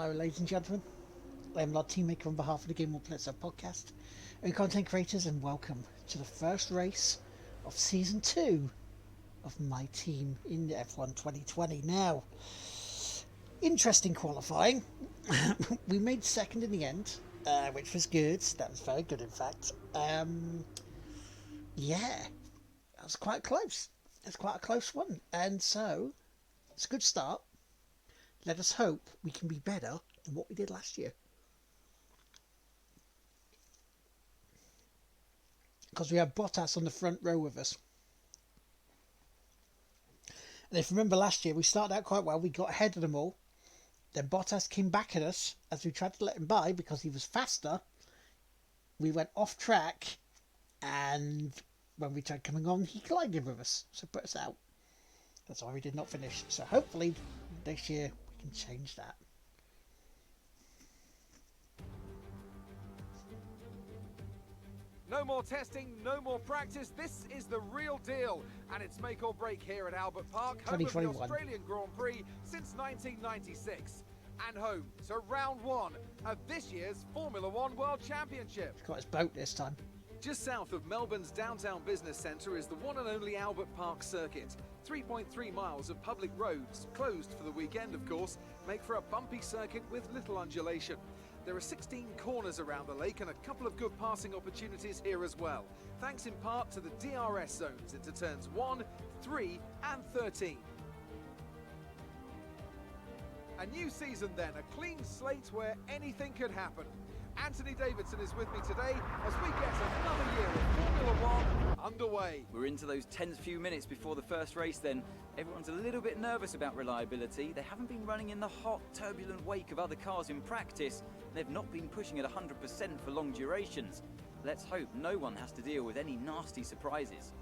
Hello, ladies and gentlemen. I am Lord Teammaker on behalf of the Game More Players podcast and content creators, and welcome to the first race of Season 2 of my team in F1 2020. Now, interesting qualifying. We made second in the end, which was good. That was very good, in fact. Yeah, that was quite close. It's quite a close one. And so, it's a good start. Let us hope we can be better than what we did last year. Because we have Bottas on the front row with us. And if you remember last year, we started out quite well. We got ahead of them all. Then Bottas came back at us as we tried to let him by because he was faster. We went off track, and when we tried coming on, he collided with us, so put us out. That's why we did not finish. So hopefully next year we can change that. No more testing, no more practice. This is the real deal. And it's make or break here at Albert Park, home of the Australian Grand Prix since 1996. And home to round one of this year's Formula One World Championship. He's got his boat this time. Just south of Melbourne's downtown business centre is the one and only Albert Park circuit. 3.3 miles of public roads, closed for the weekend of course, make for a bumpy circuit with little undulation. There are 16 corners around the lake and a couple of good passing opportunities here as well, thanks in part to the DRS zones into turns 1, 3 and 13. A new season then, a clean slate where anything could happen. Anthony Davidson is with me today as we get another year of Formula One underway. We're into those tense few minutes before the first race then. Everyone's a little bit nervous about reliability. They haven't been running in the hot, turbulent wake of other cars in practice. They've not been pushing at 100% for long durations. Let's hope no one has to deal with any nasty surprises.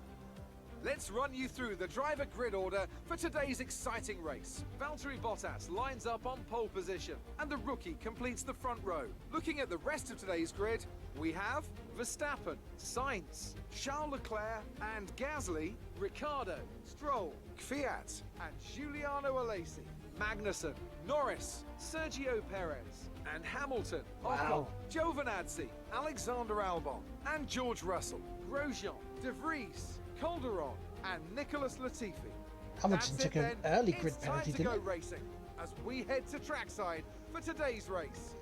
Let's run you through the driver grid order for today's exciting race. Valtteri Bottas lines up on pole position, and the rookie completes the front row. Looking at the rest of today's grid, we have Verstappen, Sainz, Charles Leclerc and Gasly, Ricciardo, Stroll, Kvyat and Giuliano Alesi, Magnussen, Norris, Sergio Perez and Hamilton, Ocon, Giovinazzi, Alexander Albon and George Russell, Grosjean, De Vries, Calderon and Nicholas Latifi. Hamilton took an early grid penalty, didn't he? It's time to go racing as we head to trackside for today's race.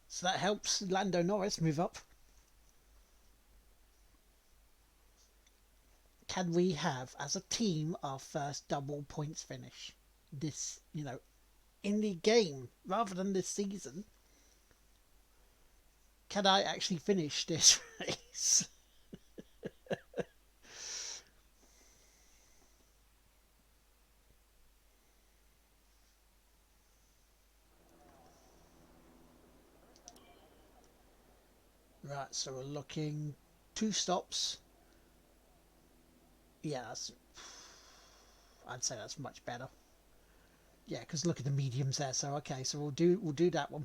So that helps Lando Norris move up. Can we have, as a team, our first double points finish? This, in the game, rather than this season. Can I actually finish this race? Right, so we're looking 2 stops. Yeah, I'd say that's much better. Yeah, because look at the mediums there. So okay, so we'll do that one.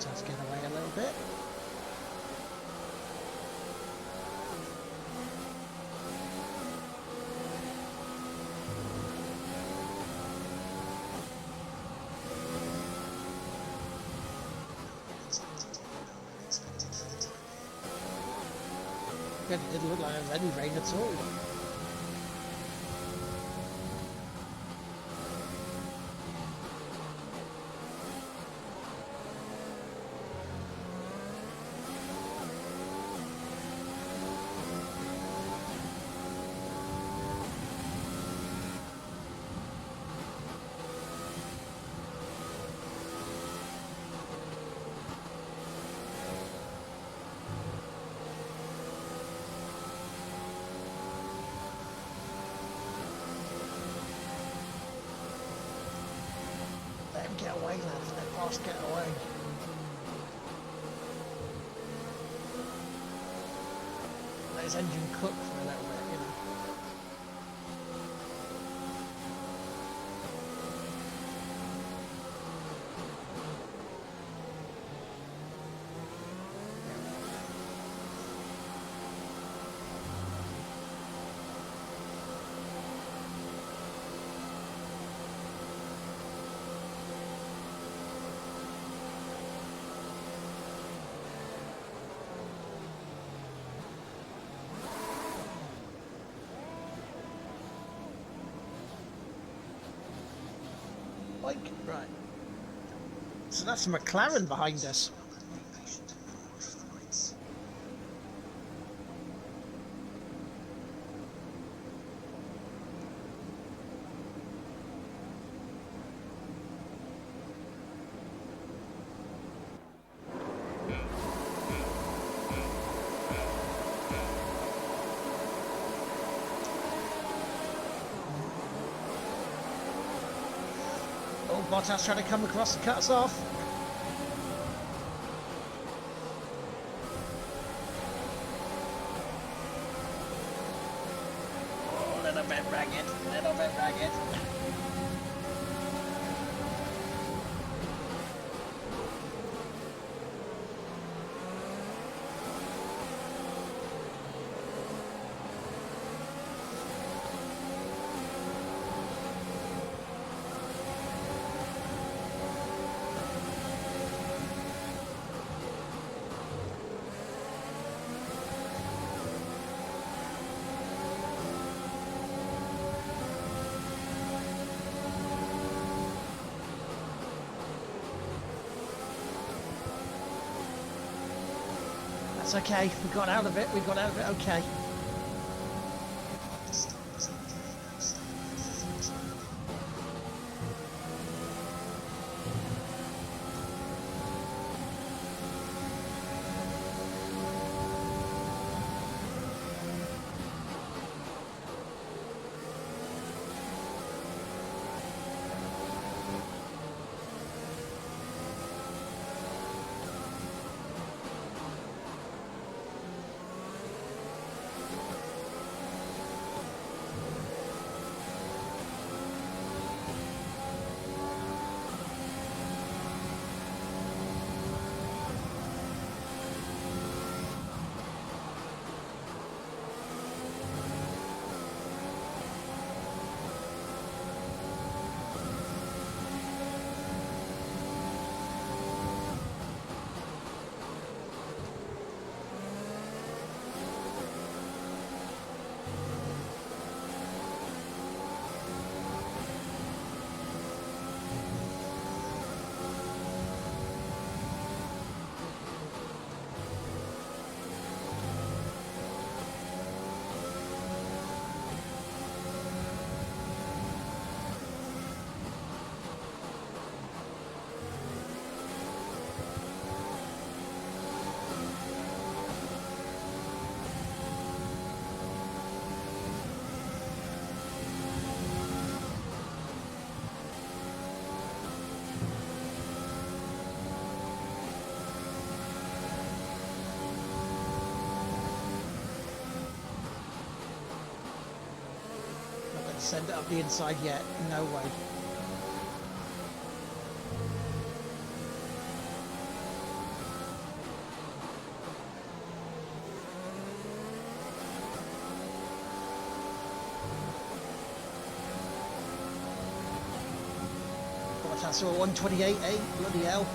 Let's get away a little bit. It didn't look like there was any rain at all. away, lads. Let Boss get away. Let his engine cook for a little bit, you know. Right. So that's a McLaren behind us. Oh, Bottas trying to come across and cut us off. Oh, a little bit ragged, little bit ragged. That's okay. We got out of it. We got out of it okay. Send it up the inside yet. No way. What's that? So 128, eh? Bloody hell.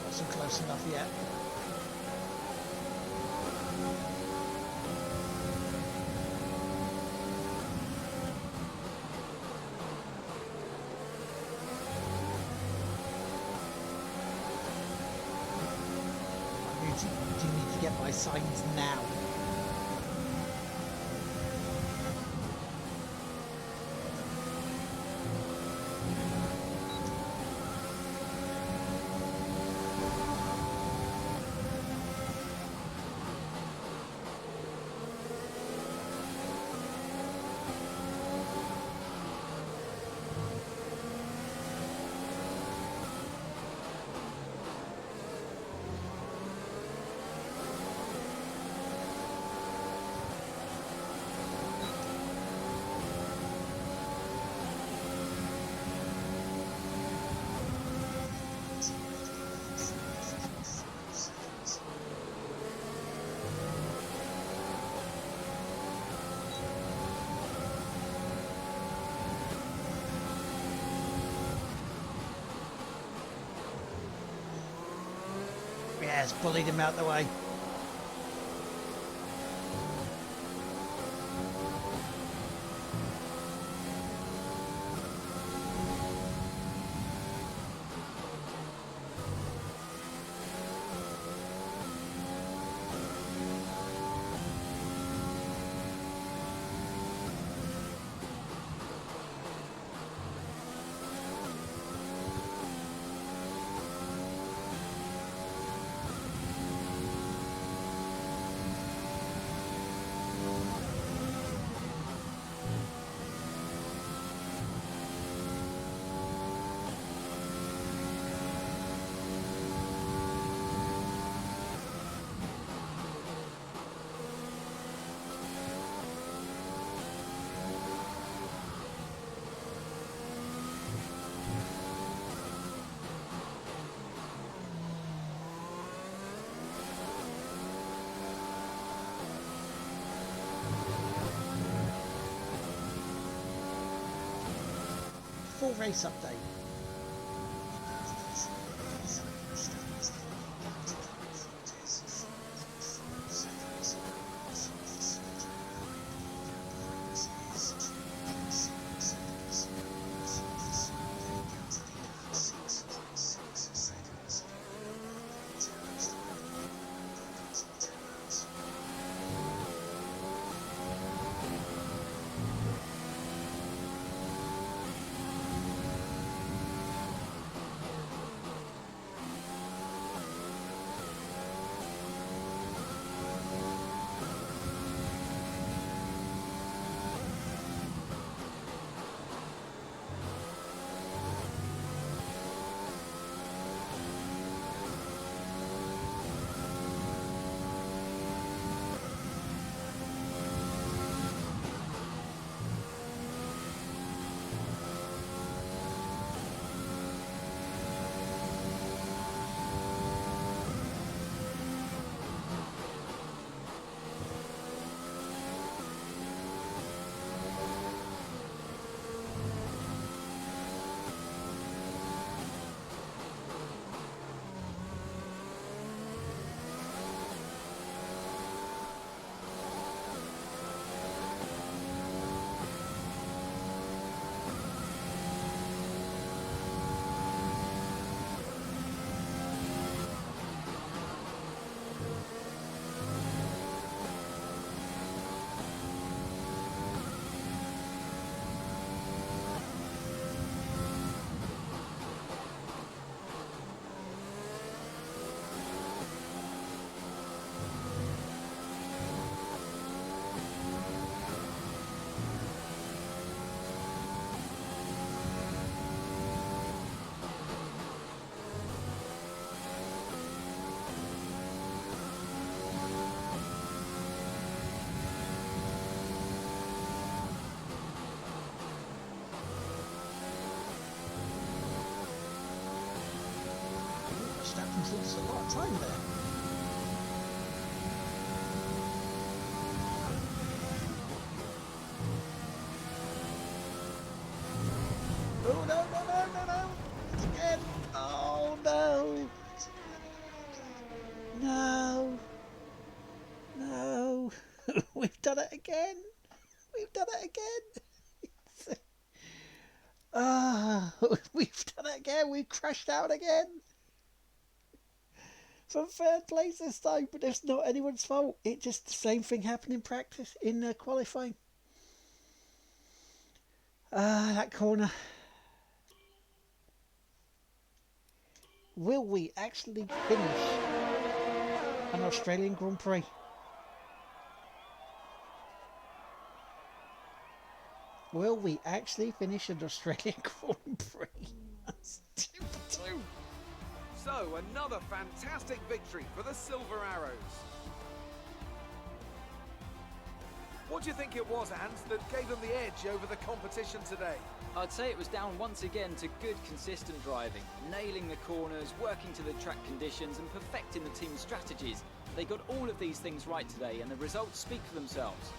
Wasn't close enough yet. by signs now. Yes, bullied him out the way. Full race update. Verstappen's lost a lot of time there. Oh no, no, no, no, no! Again! Oh no! No! No! We've done it again! We've done it again! Ah, we've done it again! We've crashed out again! from third place this time, but it's not anyone's fault. It's just the same thing happened in practice, in qualifying. That corner. Will we actually finish an Australian Grand Prix? Will we actually finish an Australian Grand Prix? That's 2-2. So, another fantastic victory for the Silver Arrows. What do you think it was, Ant, that gave them the edge over the competition today? I'd say it was down once again to good, consistent driving, nailing the corners, working to the track conditions and perfecting the team's strategies. They got all of these things right today and the results speak for themselves.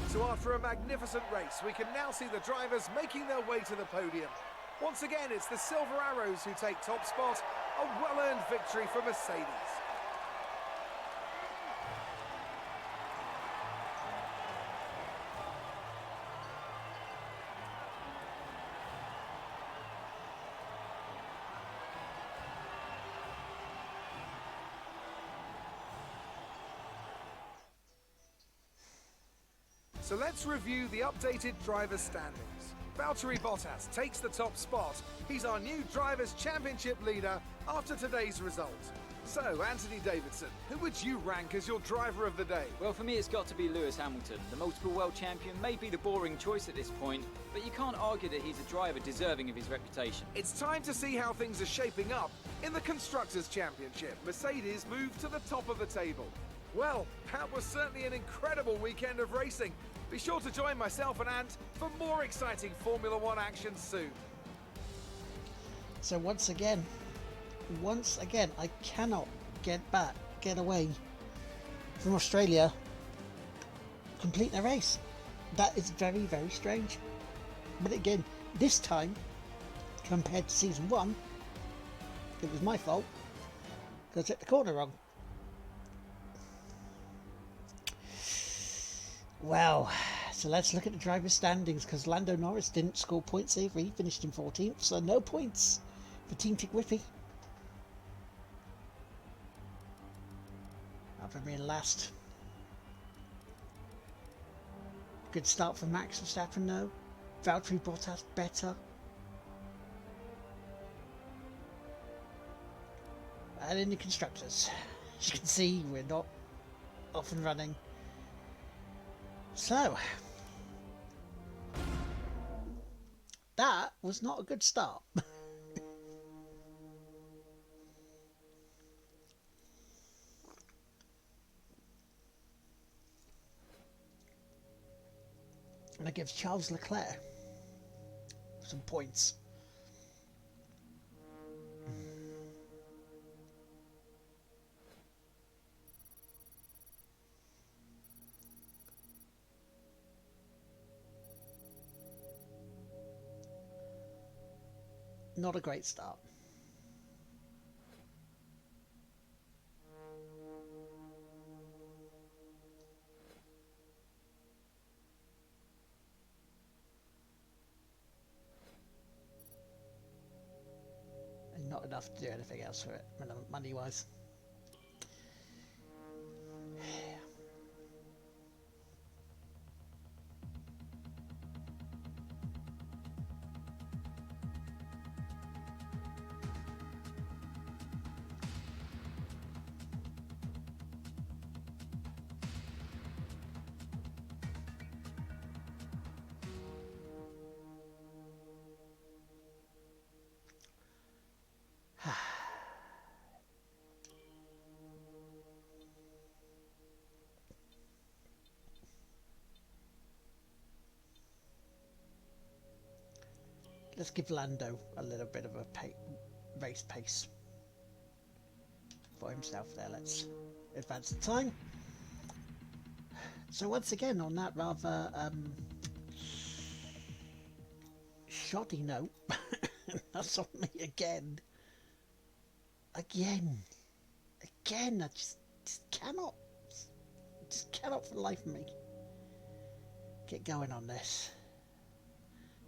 So after a magnificent race, we can now see the drivers making their way to the podium. Once again, it's the Silver Arrows who take top spot, a well-earned victory for Mercedes. So let's review the updated drivers' standings. Valtteri Bottas takes the top spot. He's our new Drivers' Championship leader after today's result. So, Anthony Davidson, who would you rank as your driver of the day? Well, for me, it's got to be Lewis Hamilton. The multiple world champion may be the boring choice at this point, but you can't argue that he's a driver deserving of his reputation. It's time to see how things are shaping up in the Constructors' Championship. Mercedes moved to the top of the table. Well, that was certainly an incredible weekend of racing. Be sure to join myself and Ant for more exciting Formula One action soon. So once again, I cannot get away from Australia completing a race. That is very, very strange. But again, this time, compared to season 1, it was my fault because I took the corner wrong. Well, so let's look at the driver's standings because Lando Norris didn't score points either. He finished in 14th, so no points for Team TGWPIS. After being last. Good start for Max Verstappen though. Valtteri Bottas better. And in the constructors, as you can see, we're not off and running. So, that was not a good start. And it gives Charles Leclerc some points. Not a great start. And not enough to do anything else for it, money-wise. Let's give Lando a little bit of a race pace for himself there. Let's advance the time. So once again, on that rather shoddy note, that's on me again. I just cannot for the life of me get going on this.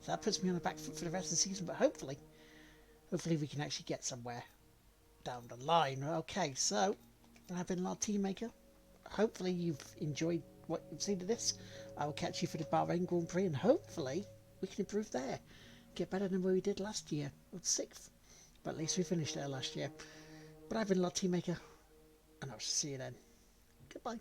So that puts me on the back foot for the rest of the season, but hopefully we can actually get somewhere. down the line. Okay, so I've been Lord Teammaker. Hopefully you've enjoyed what you've seen of this. I will catch you for the Bahrain Grand Prix, and hopefully we can improve there. Get better than where we did last year, with 6th. But at least we finished there last year. But I've been Lord Teammaker, and I'll see you then. Goodbye.